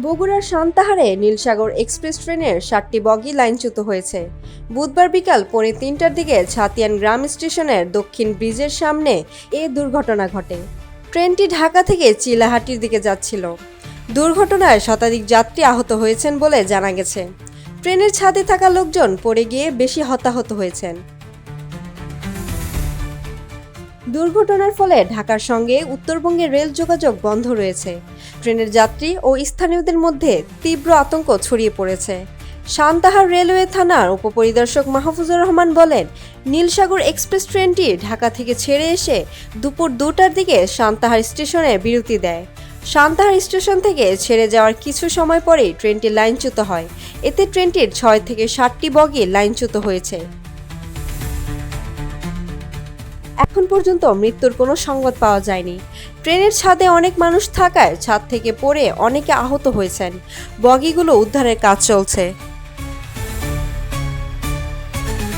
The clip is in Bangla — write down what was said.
বগুড়ার সান্তাহারে নীলসাগর এক্সপ্রেস ট্রেনের 7টি বগি লাইনচ্যুত হয়েছে। বুধবার বিকাল 3:45টার দিকে ছাতিয়ান গ্রাম স্টেশনের দক্ষিণ ব্রিজের সামনে এ দুর্ঘটনা ঘটে। ট্রেনটি ঢাকা থেকে চিলাহাটির দিকে যাচ্ছিল। দুর্ঘটনায় শতাধিক যাত্রী আহত হয়েছেন বলে জানা গেছে। ট্রেনের ছাদে থাকা লোকজন পড়ে গিয়ে বেশি হতাহত হয়েছেন। দুর্ঘটনার ফলে ঢাকার সঙ্গে উত্তরবঙ্গের রেল যোগাযোগ বন্ধ রয়েছে। ট্রেনের যাত্রী ও স্থানীয়দের মধ্যে তীব্র আতঙ্ক ছড়িয়ে পড়েছে। সান্তাহার রেলওয়ে থানার উপপরিদর্শক মাহফুজুর রহমান বলেন, নীলসাগর এক্সপ্রেস ট্রেনটি ঢাকা থেকে ছেড়ে এসে দুপুর 2টার দিকে সান্তাহার স্টেশনে বিরতি দেয়। সান্তাহার স্টেশন থেকে ছেড়ে যাওয়ার কিছু সময় পরেই ট্রেনটি লাইনচ্যুত হয়। এতে ট্রেনটির 6 থেকে 7টি বগি লাইনচ্যুত হয়েছে। এখন পর্যন্ত মৃত্যুর কোনো সংবাদ পাওয়া যায়নি। ট্রেনের ছাদে অনেক মানুষ থাকায় ছাদ থেকে পড়ে অনেকে আহত হয়েছেন। বগিগুলো উদ্ধারের কাজ চলছে।